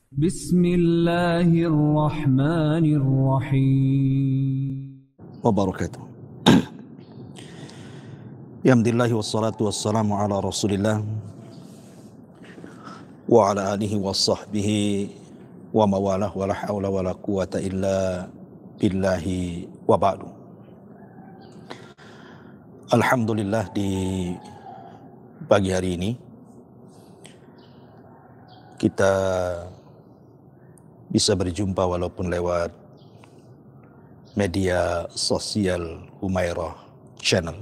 Bismillahirrahmanirrahim. Wabarakatuh. Alhamdulillah wassalatu wassalamu ala Rasulillah wa ala alihi wa sahbihi wa mawalah wa la hawla wa la quwata illa billahi wa ba'du. Alhamdulillah, di pagi hari ini kita bisa berjumpa walaupun lewat media sosial Humairah Channel,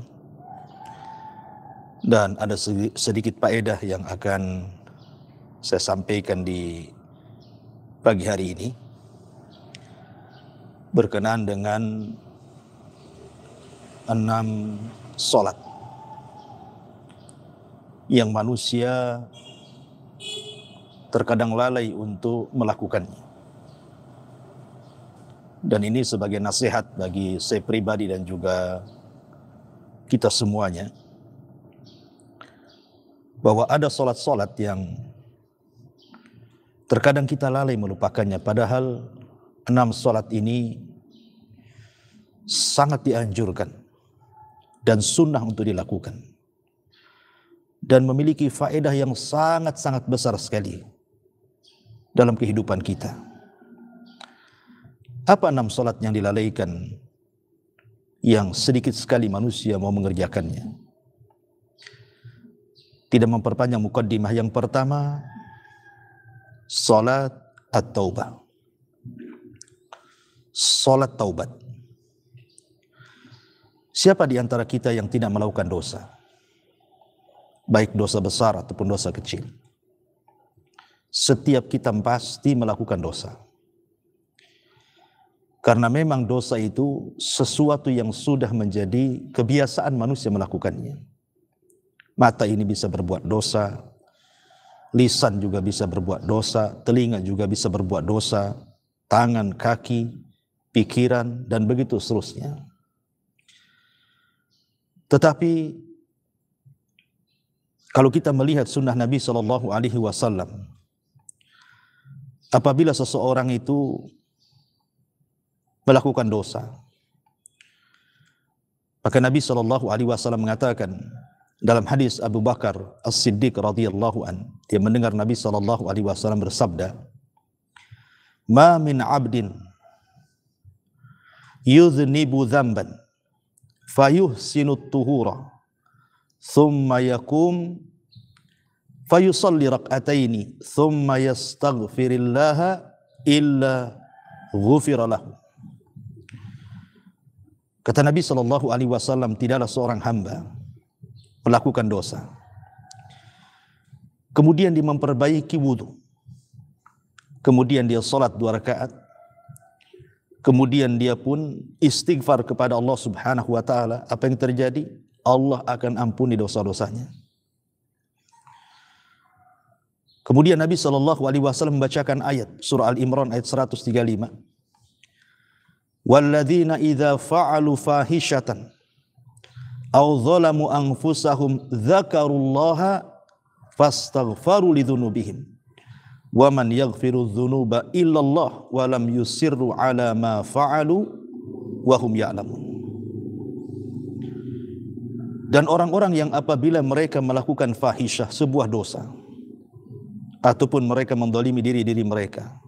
dan ada sedikit faedah yang akan saya sampaikan di pagi hari ini berkenaan dengan 6 salat yang manusia terkadang lalai untuk melakukannya. Dan ini sebagai nasihat bagi saya pribadi dan juga kita semuanya, bahwa ada solat-solat yang terkadang kita lalai melupakannya, padahal 6 solat ini sangat dianjurkan dan sunnah untuk dilakukan dan memiliki faedah yang sangat-sangat besar sekali dalam kehidupan kita. Apa 6 solat yang dilalaikan yang sedikit sekali manusia mau mengerjakannya? Tidak memperpanjang mukaddimah, yang pertama solat at-taubah, solat taubat. Siapa di antara kita yang tidak melakukan dosa, baik dosa besar ataupun dosa kecil? Setiap kita pasti melakukan dosa. Karena memang dosa itu sesuatu yang sudah menjadi kebiasaan manusia melakukannya. Mata ini bisa berbuat dosa, lisan juga bisa berbuat dosa, telinga juga bisa berbuat dosa, tangan, kaki, pikiran, dan begitu seterusnya. Tetapi kalau kita melihat sunnah Nabi SAW, apabila seseorang itu melakukan dosa, maka Nabi SAW mengatakan dalam hadis Abu Bakar As-Siddiq radhiyallahu an, dia mendengar Nabi SAW bersabda, "Ma min 'abdin yudhnibu dhanban fayuhsinu at-tuhura thumma yaqum fayusalli rak'ataini thumma yastaghfirillaha illa ghufira lahu." Kata Nabi SAW, tidaklah seorang hamba melakukan dosa, kemudian dia memperbaiki wudu, kemudian dia solat 2 rakaat, kemudian dia pun istighfar kepada Allah Subhanahu wa taala, apa yang terjadi? Allah akan ampuni dosa-dosanya. Kemudian Nabi SAW membacakan ayat surah Al-Imran ayat 135. Walladzina idza fa'alu fahishatan aw zalamu anfusahum dzakarullaha fastaghfaru lidzunubihim wa man yaghfiru dzunuba illallah wa lam yusirru ala ma fa'alu wa hum ya'lamun. Dan orang-orang yang apabila mereka melakukan fahisyah, sebuah dosa, ataupun mereka mendolimi diri-diri mereka,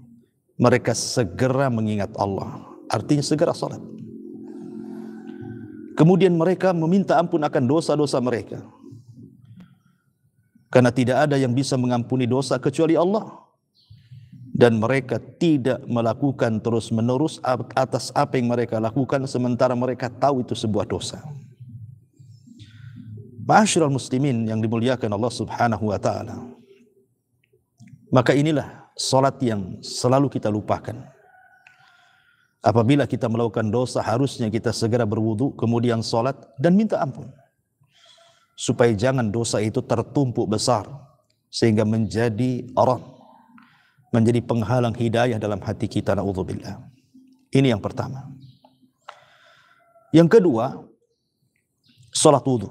mereka segera mengingat Allah, artinya segera salat. Kemudian mereka meminta ampun akan dosa-dosa mereka, karena tidak ada yang bisa mengampuni dosa kecuali Allah. Dan mereka tidak melakukan terus-menerus atas apa yang mereka lakukan, sementara mereka tahu itu sebuah dosa. Ma'asyiral muslimin yang dimuliakan Allah Subhanahu wa taala, maka inilah salat yang selalu kita lupakan. Apabila kita melakukan dosa, harusnya kita segera berwudu, kemudian salat dan minta ampun, supaya jangan dosa itu tertumpuk besar sehingga menjadi aram, menjadi penghalang hidayah dalam hati kita. Na'udzubillah. Ini yang pertama. Yang kedua, salat wudu.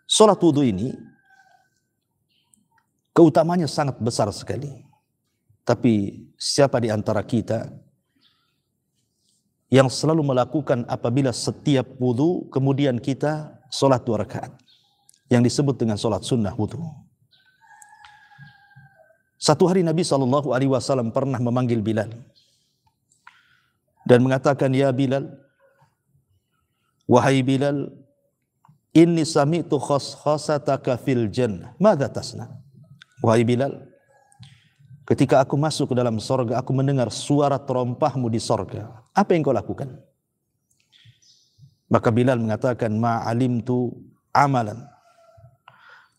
Salat wudu ini Keutamanya sangat besar sekali. Tapi siapa di antara kita yang selalu melakukan apabila setiap wudu kemudian kita sholat 2 rakaat yang disebut dengan sholat sunnah wudu. Satu hari Nabi SAW pernah memanggil Bilal dan mengatakan, ya Bilal, wahai Bilal, inni sami'tu khaskhasataka fil jannah, madza tasna? Wahai Bilal, ketika aku masuk ke dalam sorga, aku mendengar suara terompahmu di sorga. Apa yang kau lakukan? Maka Bilal mengatakan, ma'alimtu amalan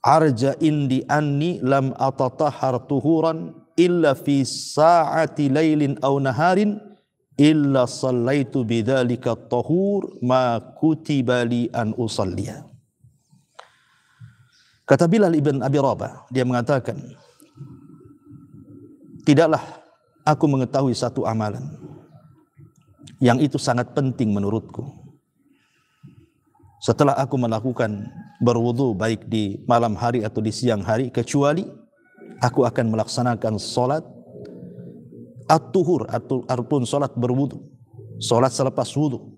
arja indi anni lam atatahhar tuhuran illa fi sa'ati lailin aw naharin illa sallaitu bidzalika at-tahur ma kutiba li an usalliya. Kata Bilal ibn Abi Rabah, dia mengatakan, tidaklah aku mengetahui satu amalan yang itu sangat penting menurutku setelah aku melakukan berwudu baik di malam hari atau di siang hari, kecuali aku akan melaksanakan solat at-tuhur ataupun solat berwudu, solat selepas wudu.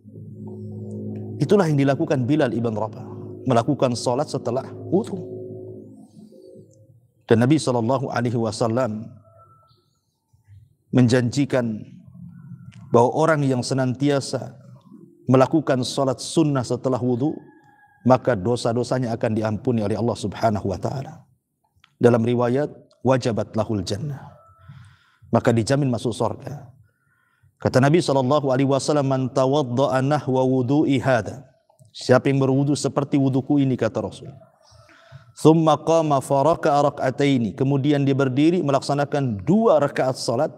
Itulah yang dilakukan Bilal ibn Rabah, melakukan solat setelah wudu. Dan Nabi SAW menjanjikan bahwa orang yang senantiasa melakukan salat sunnah setelah wudu, maka dosa-dosanya akan diampuni oleh Allah Subhanahu wa taala. Dalam riwayat, wajabat lahul jannah, maka dijamin masuk surga. Kata Nabi SAW, man tawadda'a nahwa wudu'i hadha, siapa yang berwudu seperti wuduku ini, kata Rasul, thumma qama faraka'a rak'ataini, kemudian dia berdiri melaksanakan 2 rakaat salat,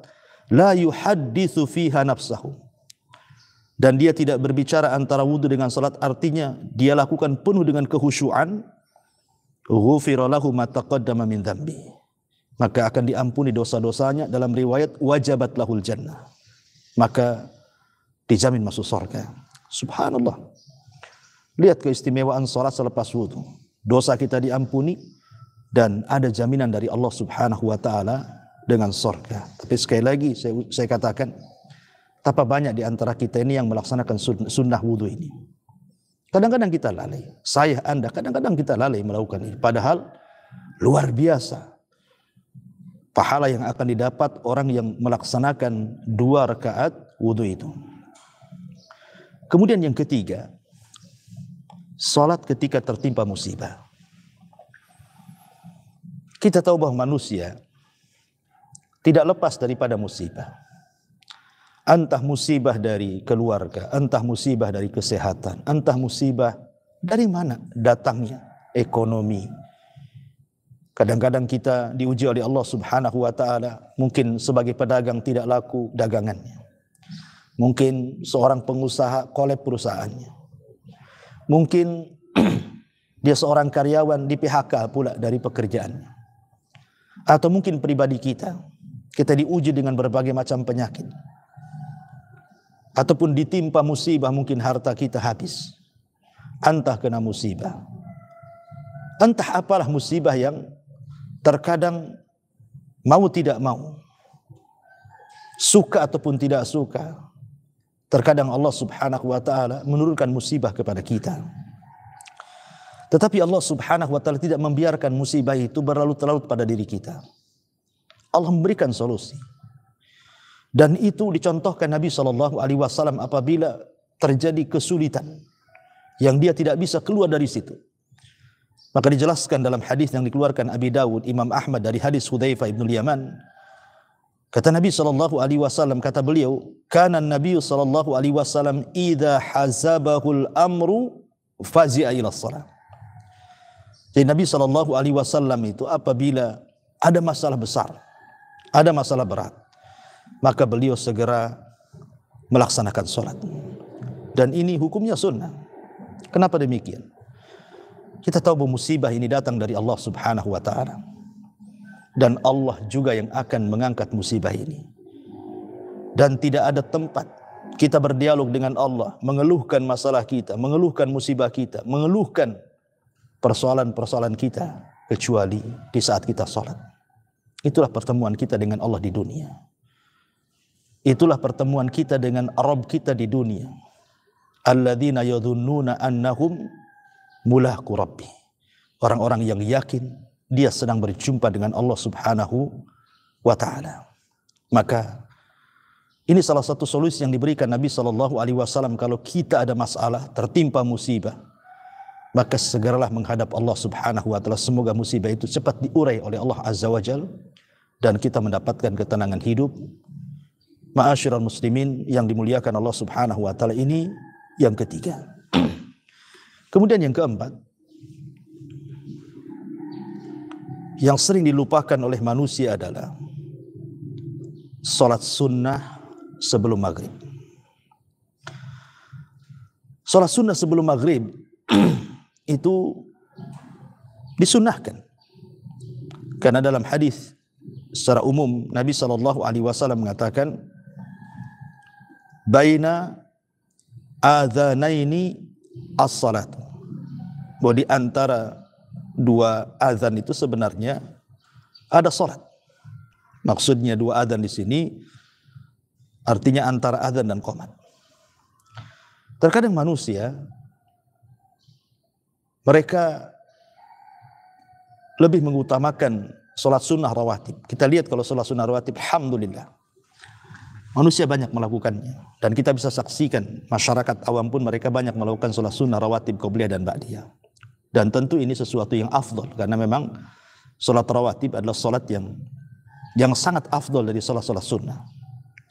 la yuhadditsu fiha nafsahu, dan dia tidak berbicara antara wudu dengan salat, artinya dia lakukan penuh dengan kehusyuan, ghufira lahu ma taqaddama min dzambi, maka akan diampuni dosa-dosanya. Dalam riwayat, wajabat lahul jannah, maka dijamin masuk surga. Subhanallah. Lihat keistimewaan salat selepas wudu. Dosa kita diampuni dan ada jaminan dari Allah Subhanahu wa taala dengan surga. Tapi sekali lagi saya katakan, betapa banyak di antara kita ini yang melaksanakan sunnah wudu ini. Kadang-kadang kita lalai. Saya, Anda, kadang-kadang kita lalai melakukan ini. Padahal luar biasa pahala yang akan didapat orang yang melaksanakan 2 rakaat wudu itu. Kemudian yang ketiga, salat ketika tertimpa musibah. Kita tahu bahwa manusia tidak lepas daripada musibah. Entah musibah dari keluarga, entah musibah dari kesehatan, entah musibah dari mana datangnya, ekonomi. Kadang-kadang kita diuji oleh Allah Subhanahu wa taala, mungkin sebagai pedagang tidak laku dagangannya. Mungkin seorang pengusaha kolab perusahaannya. Mungkin dia seorang karyawan di PHK pula dari pekerjaannya. Atau mungkin pribadi kita diuji dengan berbagai macam penyakit. Ataupun ditimpa musibah, mungkin harta kita habis, entah kena musibah, entah apalah musibah yang terkadang mau tidak mau, suka ataupun tidak suka, terkadang Allah Subhanahu wa taala menurunkan musibah kepada kita. Tetapi Allah Subhanahu wa taala tidak membiarkan musibah itu berlarut-larut pada diri kita. Allah memberikan solusi. Dan itu dicontohkan Nabi SAW apabila terjadi kesulitan yang dia tidak bisa keluar dari situ. Maka dijelaskan dalam hadis yang dikeluarkan Abi Dawud, Imam Ahmad dari hadis Hudzaifah ibn Yaman. Kata Nabi SAW, kata beliau, kana Nabi SAW idza hazabahul amru fazi'a ila shalah. Jadi Nabi SAW itu apabila ada masalah besar, ada masalah berat, maka beliau segera melaksanakan sholat. Dan ini hukumnya sunnah. Kenapa demikian? Kita tahu bahwa musibah ini datang dari Allah Subhanahu wa ta'ala. Dan Allah juga yang akan mengangkat musibah ini. Dan tidak ada tempat kita berdialog dengan Allah, mengeluhkan masalah kita, mengeluhkan musibah kita, mengeluhkan persoalan-persoalan kita, kecuali di saat kita sholat. Itulah pertemuan kita dengan Allah di dunia. Itulah pertemuan kita dengan Rabb kita di dunia. Alladzina yadhunnuna annahum mulaqu rabbi. Orang-orang yang yakin dia sedang berjumpa dengan Allah Subhanahu wa taala. Maka ini salah satu solusi yang diberikan Nabi SAW kalau kita ada masalah, tertimpa musibah, maka segeralah menghadap Allah Subhanahu wa taala. Semoga musibah itu cepat diurai oleh Allah Azza wa Jalla dan kita mendapatkan ketenangan hidup. Ma'asyiral muslimin yang dimuliakan Allah Subhanahu wa taala, ini yang ketiga. Kemudian yang keempat, yang sering dilupakan oleh manusia adalah salat sunnah sebelum maghrib. Salat sunnah sebelum maghrib itu disunnahkan. Karena dalam hadis secara umum Nabi SAW mengatakan, baina adzanaini as-salat. Bahwa di antara dua azan itu sebenarnya ada salat. Maksudnya dua azan di sini artinya antara azan dan qomat. Terkadang manusia mereka lebih mengutamakan salat sunnah rawatib. Kita lihat kalau salat sunnah rawatib, alhamdulillah, manusia banyak melakukannya. Dan kita bisa saksikan masyarakat awam pun mereka banyak melakukan salat sunnah rawatib qobliyah dan ba'diyah. Dan tentu ini sesuatu yang afdol, karena memang salat rawatib adalah salat yang sangat afdol dari salat-salat sunnah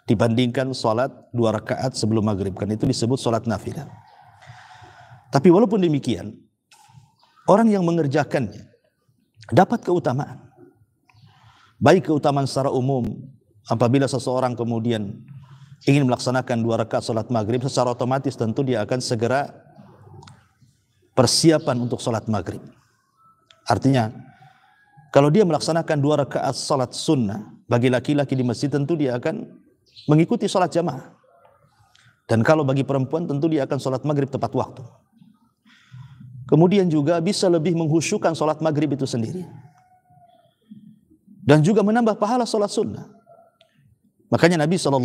dibandingkan salat 2 rakaat sebelum maghrib, kan itu disebut salat nafilah. Tapi walaupun demikian, orang yang mengerjakannya dapat keutamaan. Baik keutamaan secara umum, apabila seseorang kemudian ingin melaksanakan 2 rakaat salat maghrib, secara otomatis tentu dia akan segera persiapan untuk salat maghrib. Artinya, kalau dia melaksanakan 2 rakaat salat sunnah bagi laki-laki di masjid, tentu dia akan mengikuti salat jamaah. Dan kalau bagi perempuan, tentu dia akan salat maghrib tepat waktu. Kemudian juga bisa lebih menghusyukan salat maghrib itu sendiri. Dan juga menambah pahala salat sunnah. Makanya Nabi SAW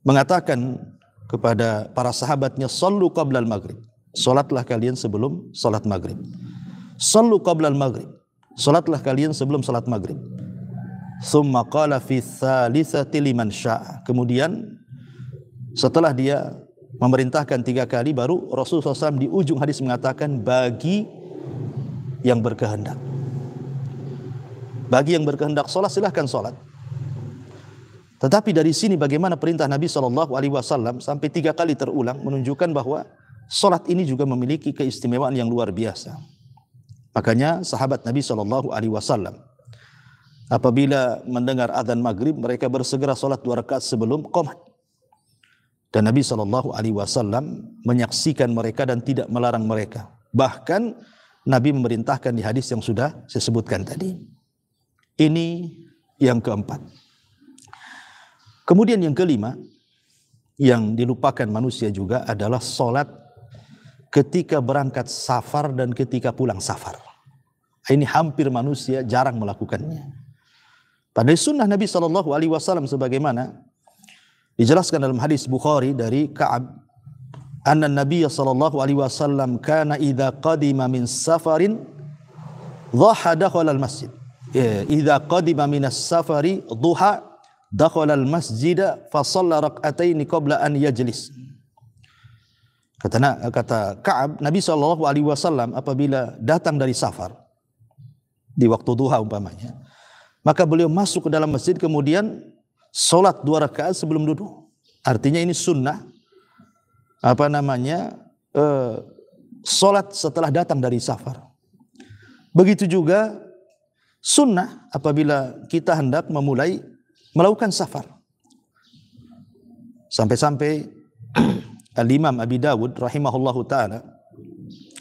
mengatakan kepada para sahabatnya, sallu qablal maghrib, salatlah kalian sebelum salat maghrib. Sallu qablal maghrib, salatlah kalian sebelum salat maghrib. Tsumma qala fi tsalitsati liman syaa. Kemudian setelah dia memerintahkan 3 kali, baru Rasulullah SAW di ujung hadis mengatakan, bagi yang berkehendak. Bagi yang berkehendak salat, silahkan salat. Tetapi dari sini bagaimana perintah Nabi SAW sampai 3 kali terulang menunjukkan bahwa salat ini juga memiliki keistimewaan yang luar biasa. Makanya sahabat Nabi SAW apabila mendengar adzan maghrib, mereka bersegera salat 2 rakaat sebelum qomat. Dan Nabi SAW menyaksikan mereka dan tidak melarang mereka. Bahkan Nabi memerintahkan di hadis yang sudah saya sebutkan tadi. Ini yang keempat. Kemudian yang kelima, yang dilupakan manusia juga adalah salat ketika berangkat safar dan ketika pulang safar. Ini hampir manusia jarang melakukannya. Pada sunnah Nabi SAW sebagaimana dijelaskan dalam hadis Bukhari dari Ka'ab, anna Nabiy SAW kana idza qadima min safarin dhaha dakhala al-masjid. Idza qadima min as-safari dhuha dakhala al-masjid fa shalla rak'ataini qabla an yajlis. Kata Ka'ab, Nabi SAW apabila datang dari safar di waktu duha umpamanya, maka beliau masuk ke dalam masjid kemudian salat 2 rakaat sebelum duduk. Artinya ini sunnah salat setelah datang dari safar. Begitu juga sunnah apabila kita hendak memulai melakukan safar. Sampai-sampai Al-Imam Abi Dawud rahimahullahu ta'ala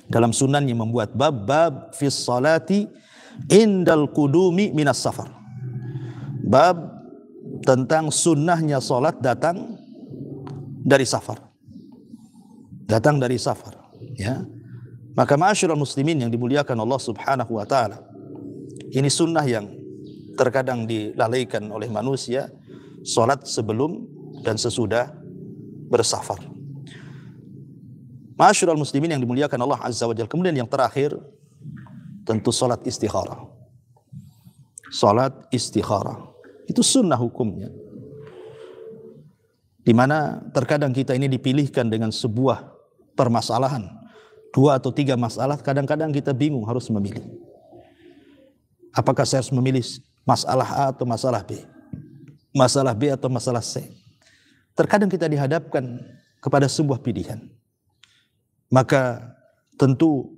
dalam sunannya membuat bab fis salati indal qudumi minas safar. Bab tentang sunnahnya salat datang dari safar. Datang dari safar, ya. Maka ma'asyiral muslimin yang dimuliakan Allah Subhanahu wa taala, Ini sunnah yang terkadang dilalaikan oleh manusia, salat sebelum dan sesudah bersafar. Ma'asyiral muslimin yang dimuliakan Allah Azza wa Jalla. Kemudian yang terakhir tentu salat istikharah. Salat istikharah itu sunnah hukumnya, di mana terkadang kita ini dipilihkan dengan sebuah permasalahan, 2 atau 3 masalah, kadang-kadang kita bingung harus memilih. Apakah saya harus memilih masalah A atau masalah B? Masalah B atau masalah C? Terkadang kita dihadapkan kepada sebuah pilihan. Maka tentu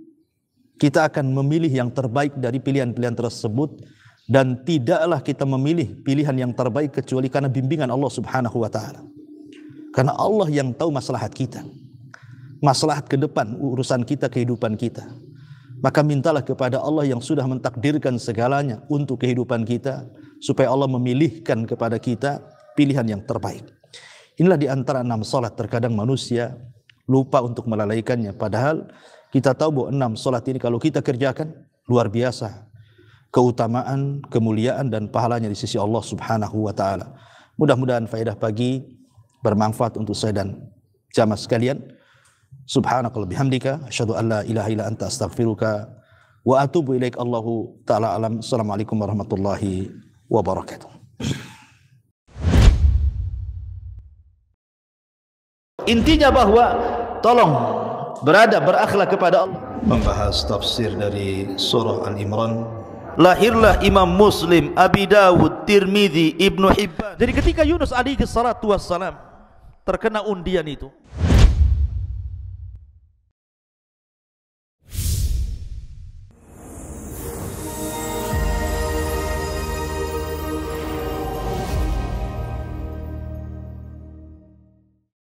kita akan memilih yang terbaik dari pilihan-pilihan tersebut, dan tidaklah kita memilih pilihan yang terbaik kecuali karena bimbingan Allah Subhanahu wa taala. Karena Allah yang tahu maslahat kita, maslahat ke depan urusan kita, kehidupan kita. Maka mintalah kepada Allah yang sudah mentakdirkan segalanya untuk kehidupan kita, supaya Allah memilihkan kepada kita pilihan yang terbaik. Inilah di antara 6 salat terkadang manusia lupa untuk melalaikannya. Padahal kita tahu bahwa 6 salat ini kalau kita kerjakan, luar biasa keutamaan, kemuliaan dan pahalanya di sisi Allah Subhanahu wa taala. Mudah-mudahan faedah pagi bermanfaat untuk saya dan jamaah sekalian. Subhanakallah bihamdika asyhadu an la ilaha illa anta astaghfiruka wa atubu ilaik. Allahu taala alam. Assalamualaikum warahmatullahi wabarakatuh. Intinya bahwa tolong berakhlak kepada Allah. Membahas tafsir dari surah Al-Imran. Lahirlah Imam Muslim, Abi Dawud, Tirmidzi, Ibnu Hibban. Jadi ketika Yunus alaihi salatu wassalam terkena undian itu,